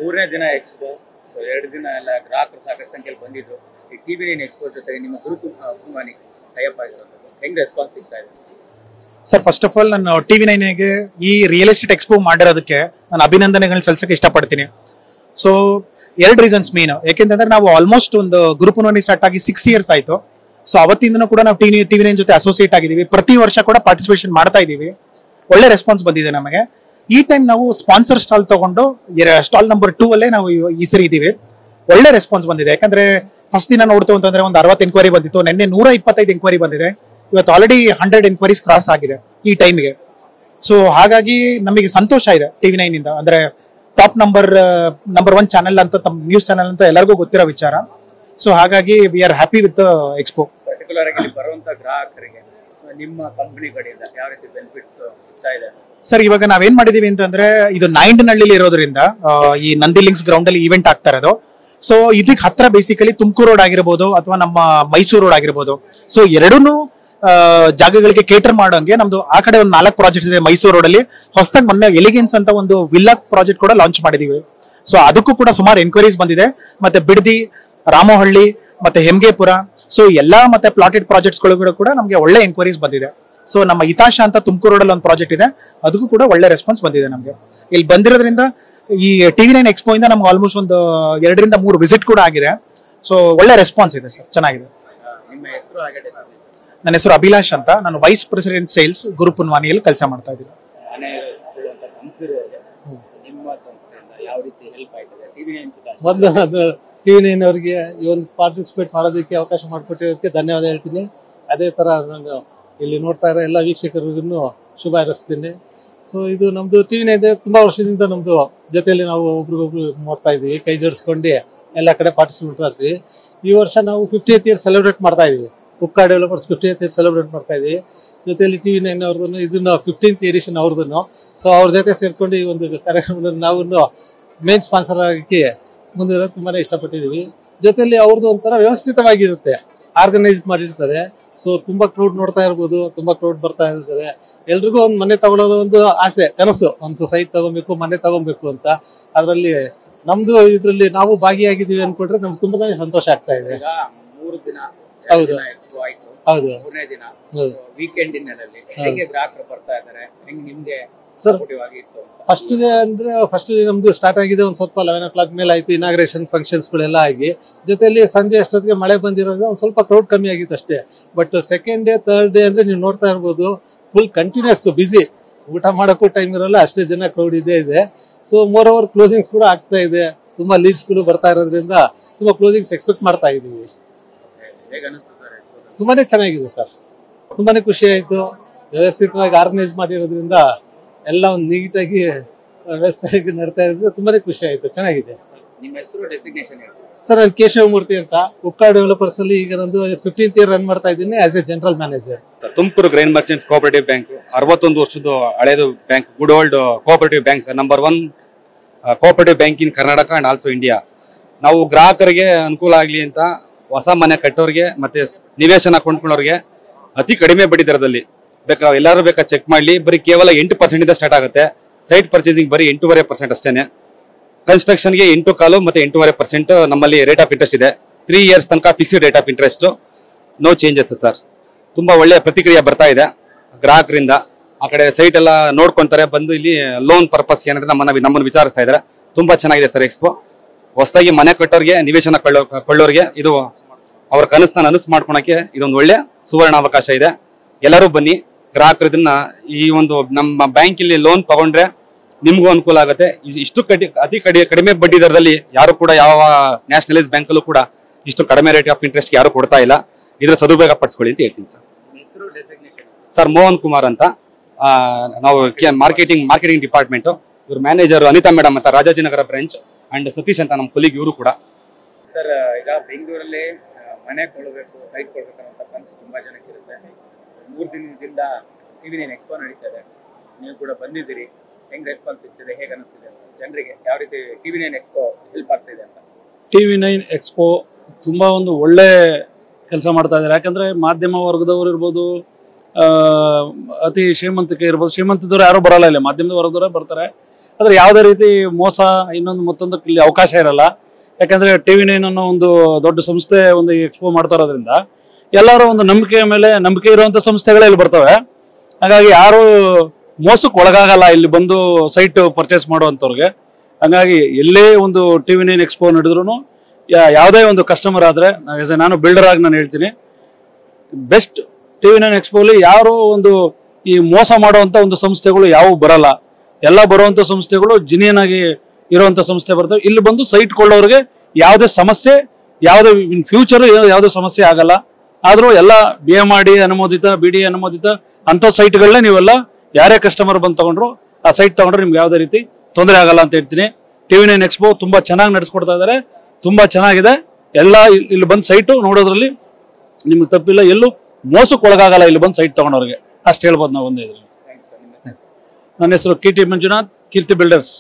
ಮೂರನೇ ದಿನ expo. So 2 ದಿನ ಎಲ್ಲ ಗ್ರಾಹಕರು ಸಾಕಷ್ಟು ಸಂಖ್ಯೆಯಲ್ಲಿ ಬಂದಿದ್ರು. ಈ TV9 ಎಕ್ಸ್ಪೋ ಜೊತೆಗೆ ನಿಮ್ಮ ಗುರುತು ಅಭಿಮಾನಿ ಟೈಅಪ್ ಆಗಿರೋದು ಹೆಂಗ್ ರೆಸ್ಪಾನ್ಸ್ ಸಿಗ್ತಾ ಇದೆ ಸರ್? ಫಸ್ಟ್ ಆಫ್ ಆಲ್ ನಾನು TV9ಗೆ ಈ ರಿಯಲ್ ಎಸ್ಟೇಟ್ ಎಕ್ಸ್ಪೋ ಮಾಡಿರೋದಕ್ಕೆ ನಾನು ಅಭಿನಂದನೆಗಳನ್ನ ಸಲ್ಲಿಸಕ್ಕೆ ಇಷ್ಟಪಡ್ತೀನಿ. So 2 reasons main. ಯಾಕೆಂತಂದ್ರೆ ನಾವು ಆಲ್ಮೋಸ್ಟ್ ಒಂದು ಗ್ರೂಪ್ ಸ್ಟಾರ್ಟ್ ಆಗಿ 6 years ಆಯ್ತು. ಸೊ ಅವತ್ತಿಂದನೂ ಕೂಡ ನಾವು TV9 ಜೊತೆ ಅಸೋಸಿಯೇಟ್ ಆಗಿದ್ದೀವಿ. ಪ್ರತಿ ವರ್ಷ ಕೂಡ ಪಾರ್ಟಿಸಿಪೇಷನ್ ಮಾಡ್ತಾ ಇದ್ದೀವಿ. ಒಳ್ಳೆ ರೆಸ್ಪಾನ್ಸ್ ಬಂದಿದೆ ನಮಗೆ. ಈ ಟೈಮ್ ನಾವು ಸ್ಪಾನ್ಸರ್ ಸ್ಟಾಲ್ ತಗೊಂಡು ಸ್ಟಾಲ್ ನಂಬರ್ 2 ಅಲ್ಲೇ ನಾವು ಈ ಸರಿ ಇದ್ದೀವಿ. ಒಳ್ಳೆ ರೆಸ್ಪಾನ್ಸ್ ಬಂದಿದೆ. ಯಾಕಂದ್ರೆ ಫಸ್ಟ್ ದಿನ ನೋಡ್ತು ಅಂತಂದ್ರೆ ಒಂದು 60 ಎನ್ಕ್ವೈರಿ ಬಂದಿತ್ತು. ನಿನ್ನೆ 125 ಎನ್ಕ್ವೈರಿ ಬಂದಿದೆ. ಇವತ್ತು ಆಲ್ರೆಡಿ 100 ಎನ್ಕ್ವೈರೀಸ್ ಕ್ರಾಸ್ ಆಗಿದೆ ಈ ಟೈಮ್ಗೆ. ಸೊ ಹಾಗಾಗಿ ನಮಗೆ ಸಂತೋಷ ಇದೆ TV9 ಇಂದ. ಅಂದ್ರೆ ಟಾಪ್ ನಂಬರ್ 1 ಚಾನೆಲ್ ಅಂತ, ನ್ಯೂಸ್ ಚಾನೆಲ್ ಅಂತ ಎಲ್ಲರಿಗೂ ಗೊತ್ತಿರೋ ವಿಚಾರ. ಸೊ ಹಾಗಾಗಿ we are happy with expo. Particular ಆಗಿ ಬರುವಂತ ಗ್ರಾಹಕರಿಗೆ ನಿಮ್ಮ ಕಂಪನಿ ಕಡೆಯಿಂದ ಯಾವ ರೀತಿ ಬೆನಿಫಿಟ್ಸ್ ಸಿಗ್ತಾ ಇದೆ ಸರ್? ಇವಾಗ ನಾವೇನ್ ಮಾಡಿದೀವಿ ಅಂತಂದ್ರೆ, ಇದು ನಾಯಂಡನಹಳ್ಳಿಲಿ ಇರೋದ್ರಿಂದ ಈ ನಂದಿ ಲಿಂಕ್ಸ್ ಗ್ರೌಂಡ್ ಅಲ್ಲಿ ಇವೆಂಟ್ ಆಗ್ತಾ ಇರೋದು. ಸೊ ಇದಕ್ಕೆ ಹತ್ರ ಬೇಸಿಕಲಿ ತುಮಕೂರು ರೋಡ್ ಆಗಿರ್ಬೋದು ಅಥವಾ ನಮ್ಮ ಮೈಸೂರು ರೋಡ್ ಆಗಿರ್ಬೋದು. ಸೊ ಎರಡೂ ಜಾಗಗಳಿಗೆ ಕೇಟರ್ ಮಾಡೋಂಗೆ ನಮ್ದು ಆ ಕಡೆ ಒಂದು 4 ಪ್ರಾಜೆಕ್ಟ್ಸ್ ಇದೆ. ಮೈಸೂರು ರೋಡ್ ಅಲ್ಲಿ ಹೊಸದಾಗಿ ಮೊನ್ನೆ ಎಲಿಗೆನ್ಸ್ ಅಂತ ಒಂದು ವಿಲ್ಲಾ ಪ್ರಾಜೆಕ್ಟ್ ಕೂಡ ಲಾಂಚ್ ಮಾಡಿದೀವಿ. ಸೊ ಅದಕ್ಕೂ ಕೂಡ ಸುಮಾರು ಎನ್ಕ್ವೈರೀಸ್ ಬಂದಿದೆ. ಮತ್ತೆ ಬಿಡದಿ, ರಾಮೋಹಳ್ಳಿ ಮತ್ತೆ ಹೆಮ್ಗೆಪುರ, ಸೊ ಎಲ್ಲಾ ಮತ್ತೆ ಪ್ಲಾಟೆಡ್ ಪ್ರಾಜೆಕ್ಟ್ಸ್ ಗಳು ಕೂಡ ನಮಗೆ ಒಳ್ಳೆ ಎನ್ಕ್ವೈರೀಸ್ ಬಂದಿದೆ. ಸೊ ನಮ್ಮ ಹಿತಾಶ ಅಂತ ತುಮಕೂರು ರೋಡ್ ಅಲ್ಲಿ ಒಂದು ಪ್ರಾಜೆಕ್ಟ್ ಇದೆ, ಅದಕ್ಕೂ ಕೂಡ ಒಳ್ಳೆ ರೆಸ್ಪಾನ್ಸ್ ಬಂದಿದೆ ನಮಗೆ. ಇಲ್ಲಿ ಬಂದಿರೋದ್ರಿಂದ ಈ TV9 ಎಕ್ಸ್ಪೋ ಇಂದ ನಮ್ಗೆ ಆಲ್ಮೋಸ್ಟ್ ಒಂದು 2 ರಿಂದ 3 ವಿಸಿಟ್ ಕೂಡ ಆಗಿದೆ. ಸೊ ಒಳ್ಳೆ ರೆಸ್ಪಾನ್ಸ್ ಇದೆ ಸರ್, ಚೆನ್ನಾಗಿದೆ. ನಿಮ್ಮ ಹೆಸರು ಹಾಗೆ ನನ್ನ ಹೆಸರು ಅಭಿಲಾಷ್ ಅಂತ. ನಾನು ವೈಸ್ ಪ್ರೆಸಿಡೆಂಟ್ ಸೇಲ್ಸ್ ಗುರು ಪುನ್ವಾನಿಯಲ್ಲಿ ಕೆಲಸ ಮಾಡ್ತಾ ಇದ್ದೀನಿ. ನಿಮ್ಮ ಸಂಸ್ಥೆಯಿಂದ ಯಾವ ರೀತಿ ಹೆಲ್ಪ್ ಆಯ್ತದೆ TV9 ಅವರಿಗೆ ಈ ಒಂದು ಪಾರ್ಟಿಸಿಪೇಟ್ ಮಾಡೋದಕ್ಕೆ ಅವಕಾಶ ಮಾಡಿಕೊಟ್ಟಿರೋದಕ್ಕೆ ಧನ್ಯವಾದ ಹೇಳ್ತೀನಿ. ಅದೇ ತರ ನಾನು ಇಲ್ಲಿ ನೋಡ್ತಾ ಇರೋ ಎಲ್ಲ ವೀಕ್ಷಕರಿಗೂ ಶುಭ ಹಾರೈಸ್ತೀನಿ. ಸೊ ಇದು ನಮ್ದು TV9 ತುಂಬಾ ವರ್ಷದಿಂದ ನಮ್ದು ಜೊತೆಯಲ್ಲಿ ನಾವು ಒಬ್ರಿಗೊಬ್ರು ಮಾಡ್ತಾ ಇದೀವಿ, ಕೈ ಜೋಡಿಸ್ಕೊಂಡು ಎಲ್ಲ ಕಡೆ ಪಾರ್ಟಿಸಿಪೇಟ್ ಮಾಡ್ತಾ ಇರ್ತೀವಿ. ಈ ವರ್ಷ ನಾವು 50th ಇಯರ್ ಸೆಲೆಬ್ರೇಟ್ ಮಾಡ್ತಾ ಇದೀವಿ. ಉಪ್ಕಾ ಡೆವಲಪರ್ಸ್ 50th ಇಯರ್ ಸೆಲೆಬ್ರೇಟ್ ಮಾಡ್ತಾ ಇದೀವಿ. ಜೊತೆಯಲ್ಲಿ TV9 ಅವ್ರದ್ದು ಇದನ್ನ 15th ಎಡಿಷನ್ ಅವ್ರದ್ದು. ಸೊ ಅವ್ರ ಜೊತೆ ಸೇರ್ಕೊಂಡು ಈ ಒಂದು ಕಾರ್ಯಕ್ರಮದಲ್ಲಿ ನಾವು ಮೇನ್ ಸ್ಪಾನ್ಸರ್ ಆಗಿ ಮುಂದಿರೋದು ತುಂಬಾನೇ ಇಷ್ಟಪಟ್ಟಿದೀವಿ. ಜೊತೆಯಲ್ಲಿ ಅವ್ರದ್ದು ಒಂಥರ ವ್ಯವಸ್ಥಿತವಾಗಿರುತ್ತೆ, ಆರ್ಗನೈಸ್ ಮಾಡಿರ್ತಾರೆ. ಸೊ ತುಂಬಾ ಕ್ರೌಡ್ ನೋಡ್ತಾ ಇರ್ಬೋದು, ತುಂಬಾ ಕ್ರೌಡ್ ಬರ್ತಾ ಇರ್ತಾರೆ. ಎಲ್ರಿಗೂ ಒಂದು ಮನೆ ತಗೊಳ್ಳೋದು ಒಂದು ಆಸೆ, ಕನಸು, ಒಂದು ಸೈಟ್ ತಗೊಬೇಕು, ಮನೆ ತಗೊಬೇಕು ಅಂತ. ಅದರಲ್ಲಿ ನಮ್ದು ಇದ್ರಲ್ಲಿ ನಾವು ಭಾಗಿಯಾಗಿದ್ದೀವಿ ಅನ್ಕೊಂಡ್ರೆ ನಮ್ಗೆ ತುಂಬಾನೇ ಸಂತೋಷ ಆಗ್ತಾ ಇದೆ. 3 ದಿನ ಹೌದು ಹೌದು ಮೂರನೇ ದಿನ ವೀಕೆಂಡ್ ಹಿನ್ನೆಲೆಯಲ್ಲಿ ಹೇಗೆ ಗ್ರಾಹಕರು ಬರ್ತಾ ಇದ್ದಾರೆ, ಹೆಂಗ್ ನಿಮ್ಗೆ ಸರ್? ಸಪೋರ್ಟಿವ್ ಆಗಿತ್ತು ಫಸ್ಟ್ ಡೇ ಅಂದ್ರೆ ಫಸ್ಟ್ ಡೇ ನಮ್ದು ಸ್ಟಾರ್ಟ್ ಆಗಿದೆ ಒಂದು ಸ್ವಲ್ಪ 11 o'clock ಮೇಲೆ ಆಯ್ತು. ಇನಾಗ್ರೇಷನ್ ಫಂಕ್ಷನ್ಸ್ ಗಳೆಲ್ಲ ಆಗಿ ಜೊತೆಯಲ್ಲಿ ಸಂಜೆ ಅಷ್ಟೊತ್ತಿಗೆ ಮಳೆ ಬಂದಿರೋದು ಒಂದು ಸ್ವಲ್ಪ ಕ್ರೌಡ್ ಕಮ್ಮಿ ಆಗಿತ್ತು ಅಷ್ಟೇ. But second day, third day ಅಂದ್ರೆ ನೀವು ನೋಡ್ತಾ ಇರ್ಬೋದು, ಫುಲ್ ಕಂಟಿನ್ಯೂಸ್ ಬಿಸಿ. ಊಟ ಮಾಡೋಕ್ಕೂ ಟೈಮ್ ಇರಲ್ಲ, ಅಷ್ಟೇ ಜನ ಕ್ರೌಡ್ ಇದೆ. ಸೊ ಮೋರ್ ಓವರ್ ಕ್ಲೋಸಿಂಗ್ಸ್ ಕೂಡ ಆಗ್ತಾ ಇದೆ. ತುಂಬಾ ಲೀಡ್ಸ್ ಗಳು ಬರ್ತಾ ಇರೋದ್ರಿಂದ ತುಂಬಾ ಕ್ಲೋಸಿಂಗ್ಸ್ ಎಕ್ಸ್ಪೆಕ್ಟ್ ಮಾಡ್ತಾ ಇದೀವಿ. ಹೇಗೆ ಅನಿಸ್ತು ಸರ್? ತುಂಬಾನೇ ಚೆನ್ನಾಗಿದೆ ಸರ್, ತುಂಬಾನೇ ಖುಷಿ ಆಯ್ತು. ವ್ಯವಸ್ಥಿತವಾಗಿ ಆರ್ಗನೈಸ್ ಮಾಡಿರೋದ್ರಿಂದ ಎಲ್ಲ ಒಂದು ನೀಟಾಗಿ ವ್ಯವಸ್ಥೆಯಾಗಿ ನಡ್ತಾ ಇರೋದ್ರಿಂದ ತುಂಬಾನೇ ಖುಷಿ ಆಯ್ತು, ಚೆನ್ನಾಗಿದೆ. ನಿಮ್ಮ ಹೆಸರು, ಡೆಸಿಗ್ನೇಷನ್ ಹೇಳಿ ಸರ್? ನಾನು ಕೇಶವಮೂರ್ತಿ ಅಂತ, ಉಪ್ಕಾ ಡೆವಲಪರ್ಸ್ ಅಲ್ಲಿ ಈಗ ನಂದು 15th ಇಯರ್ ರನ್ ಮಾಡ್ತಾ ಇದ್ದೀನಿ as A general manager. Tumakuru grain merchants cooperative bank 61 ವರ್ಷದ ಹಳೆಯದು bank, good old cooperative bank sir. Number 1 cooperative bank in Karnataka and also India. ನಾವು ಗ್ರಾಹಕರಿಗೆ ಅನುಕೂಲ ಆಗಲಿ ಅಂತ ಹೊಸ ಮನೆ ಕಟ್ಟೋರಿಗೆ ಮತ್ತೆ ನಿವೇಶನ ಕೊಂಡ್ಕೊಳ್ಳೋರಿಗೆ ಅತಿ ಕಡಿಮೆ ಬಡ್ಡಿ ದರದಲ್ಲಿ ಬೇಕಾದ್ರೆ ಎಲ್ಲರೂ ಬೇಕಾ ಚೆಕ್ ಮಾಡಲಿ. ಬರೀ ಕೇವಲ 8% ಇಂದ ಸ್ಟಾರ್ಟ್ ಆಗುತ್ತೆ. ಸೈಟ್ ಪರ್ಚೇಸಿಂಗ್ ಬರೀ 8.5% ಅಷ್ಟೇನೆ. ಕನ್ಸ್ಟ್ರಕ್ಷನ್ಗೆ 8.25 ಮತ್ತೆ 8.5% ನಮ್ಮಲ್ಲಿ ರೇಟ್ ಆಫ್ ಇಂಟ್ರೆಸ್ಟ್ ಇದೆ. 3 years ತನಕ fixed rate of interest, no changes sir. ತುಂಬಾ ಒಳ್ಳೆಯ ಪ್ರತಿಕ್ರಿಯೆ ಬರ್ತಾ ಇದೆ ಗ್ರಾಹಕರಿಂದ. ಆ ಕಡೆ ಸೈಟ್ ಎಲ್ಲ ನೋಡ್ಕೊಂತಾರೆ, ಬಂದು ಇಲ್ಲಿ ಲೋನ್ ಪರ್ಪಸ್ಗೆ ಏನಾದ್ರೆ ನಮ್ಮನ್ನು ವಿಚಾರಿಸ್ತಾ ಇದ್ದಾರೆ. ತುಂಬಾ ಚೆನ್ನಾಗಿದೆ ಸರ್ ಎಕ್ಸ್ಪೋ. ಹೊಸದಾಗಿ ಮನೆ ಕಟ್ಟೋರಿಗೆ, ನಿವೇಶನ ಕೊಳ್ಳೋರಿಗೆ ಇದು ಅವ್ರ ಕನಸನ್ನ ನನಸು ಮಾಡ್ಕೊಳಕ್ಕೆ ಇದೊಂದು ಒಳ್ಳೆ ಸುವರ್ಣ ಅವಕಾಶ ಇದೆ. ಎಲ್ಲರೂ ಬನ್ನಿ, ಗ್ರಾಹಕರು ಇದನ್ನ ಈ ಒಂದು ನಮ್ಮ ಬ್ಯಾಂಕ್ ಇಲ್ಲಿ ಲೋನ್ ತಗೊಂಡ್ರೆ ನಿಮ್ಗೂ ಅನುಕೂಲ ಆಗುತ್ತೆ. ಇಷ್ಟು ಅತಿ ಕಡಿಮೆ ಬಡ್ಡಿ ದರದಲ್ಲಿ ಯಾರು ಕೂಡ ಯಾವ ನ್ಯಾಷನಲೈಸ್ ಬ್ಯಾಂಕಲ್ಲೂ ಕೂಡ ಇಷ್ಟು ಕಡಿಮೆ ರೇಟ್ ಆಫ್ ಇಂಟ್ರೆಸ್ಟ್ ಯಾರು ಕೊಡ್ತಾ ಇಲ್ಲ. ಇದರ ಸದುಪಯೋಗ ಪಡಿಸ್ಕೊಳ್ಳಿ ಅಂತ ಹೇಳ್ತೀನಿ ಸರ್. ಸರ್ ಮೋಹನ್ ಕುಮಾರ್ ಅಂತ, ನಾವು ಮಾರ್ಕೆಟಿಂಗ್ ಡಿಪಾರ್ಟ್ಮೆಂಟ್. ಇವ್ರ ಮ್ಯಾನೇಜರ್ ಅನಿತಾ ಮೇಡಮ್ ಅಂತ, ರಾಜಾಜಿನಗರ ಬ್ರಾಂಚ್, ಅಂಡ್ ಸತೀಶ್ ಅಂತ ನಮ್ಮ ಕೊಲಿಗ್, ಇವರು ಕೂಡ. ಸರ್ ಈಗ ಬೆಂಗಳೂರಲ್ಲಿ ಮನೆ ಕೊಳ್ಳಬೇಕು, ಸೈಟ್ ಕೊಡ್ಬೇಕು ಅನ್ನೋ ಕನಸು ತುಂಬಾ ಜನಕ್ಕೆ ಇರುತ್ತೆ. 3 ದಿನದಿಂದ TV9 ಎಕ್ಸ್ಪೋ ನಡೀತಾ ಇದೆ, ನೀವು ಕೂಡ ಬಂದಿದ್ದೀರಿ. ಹೆಂಗ್ ರೆಸ್ಪಾನ್ಸ್ ಸಿಗ್ತಿದೆ, ಹೇಗೆ ಅನಿಸ್ತಿದೆ ಜನರಿಗೆ, ಯಾವ ರೀತಿ TV9 ಎಕ್ಸ್ಪೋ ಹೆಲ್ಪ್ ಆಗ್ತಿದೆ ಅಂತ? TV9 ಎಕ್ಸ್ಪೋ ತುಂಬಾ ಒಂದು ಒಳ್ಳೆ ಕೆಲಸ ಮಾಡ್ತಾ ಇದ್ದಾರೆ. ಯಾಕಂದ್ರೆ ಮಾಧ್ಯಮ ವರ್ಗದವರು ಇರ್ಬೋದು, ಅತಿ ಶ್ರೀಮಂತಿಕೆ ಇರ್ಬೋದು, ಶ್ರೀಮಂತದವ್ರು ಯಾರು ಬರಲ್ಲ, ಇಲ್ಲ ಮಾಧ್ಯಮದ ವರ್ಗದವರೇ ಬರ್ತಾರೆ. ಆದರೆ ಯಾವುದೇ ರೀತಿ ಮೋಸ ಇನ್ನೊಂದು ಮತ್ತೊಂದಕ್ಕೆ ಇಲ್ಲಿ ಅವಕಾಶ ಇರಲ್ಲ. ಯಾಕಂದರೆ TV9 ಅನ್ನೋ ಒಂದು ದೊಡ್ಡ ಸಂಸ್ಥೆ ಒಂದು ಎಕ್ಸ್ಪೋ ಮಾಡ್ತಾ ಇರೋದ್ರಿಂದ ಎಲ್ಲರೂ ಒಂದು ನಂಬಿಕೆಯ ಮೇಲೆ ನಂಬಿಕೆ ಇರುವಂಥ ಸಂಸ್ಥೆಗಳೇ ಇಲ್ಲಿ ಬರ್ತವೆ. ಹಾಗಾಗಿ ಯಾರು ಮೋಸಕ್ಕೆ ಒಳಗಾಗಲ್ಲ ಇಲ್ಲಿ ಬಂದು ಸೈಟ್ ಪರ್ಚೇಸ್ ಮಾಡುವಂಥವ್ರಿಗೆ. ಹಾಗಾಗಿ ಎಲ್ಲೇ ಒಂದು TV9 ಎಕ್ಸ್ಪೋ ನಡೆದ್ರೂ ಯಾವುದೇ ಒಂದು ಕಸ್ಟಮರ್ ಆದರೆ ನಾನು ಬಿಲ್ಡರ್ ಆಗಿ ನಾನು ಹೇಳ್ತೀನಿ, ಬೆಸ್ಟ್ TV9 ಎಕ್ಸ್ಪೋಲಿ ಯಾರು ಒಂದು ಈ ಮೋಸ ಮಾಡುವಂಥ ಒಂದು ಸಂಸ್ಥೆಗಳು ಯಾವುವು ಬರಲ್ಲ. ಎಲ್ಲ ಬರುವಂಥ ಸಂಸ್ಥೆಗಳು ಜಿನಿಯನ್ ಆಗಿ ಇರುವಂಥ ಸಂಸ್ಥೆ ಬರ್ತವೆ. ಇಲ್ಲಿ ಬಂದು ಸೈಟ್ ಕೊಳ್ಳೋರಿಗೆ ಯಾವುದೇ ಸಮಸ್ಯೆ, ಯಾವುದೇ ಇನ್ ಫ್ಯೂಚರ್ ಯಾವುದೇ ಸಮಸ್ಯೆ ಆಗಲ್ಲ. ಆದರೂ ಎಲ್ಲ BMRD ಅನುಮೋದಿತ, BDA ಅನುಮೋದಿತ ಅಂಥ ಸೈಟ್ಗಳನ್ನೇ ನೀವೆಲ್ಲ ಯಾರೇ ಕಸ್ಟಮರ್ ಬಂದು ತಗೊಂಡ್ರು ಆ ಸೈಟ್ ತಗೊಂಡ್ರೆ ನಿಮ್ಗೆ ಯಾವುದೇ ರೀತಿ ತೊಂದರೆ ಆಗಲ್ಲ ಅಂತ ಹೇಳ್ತೀನಿ. TV9 ಎಕ್ಸ್ಪೋ ತುಂಬ ಚೆನ್ನಾಗಿ ನಡೆಸ್ಕೊಡ್ತಾ ಇದ್ದಾರೆ, ತುಂಬ ಚೆನ್ನಾಗಿದೆ. ಎಲ್ಲ ಇಲ್ಲಿ ಬಂದು ಸೈಟು ನೋಡೋದ್ರಲ್ಲಿ ನಿಮ್ಗೆ ತಪ್ಪಿಲ್ಲ, ಎಲ್ಲೂ ಮೋಸಕ್ಕೆ ಒಳಗಾಗಲ್ಲ ಇಲ್ಲಿ ಬಂದು ಸೈಟ್ ತಗೊಂಡವ್ರಿಗೆ. ಅಷ್ಟು ಹೇಳ್ಬೋದು ನಾವು ಒಂದೇ ಇದರಲ್ಲಿ. ನನ್ನ ಹೆಸರು KT ಮಂಜುನಾಥ್, ಕೀರ್ತಿ ಬಿಲ್ಡರ್ಸ್.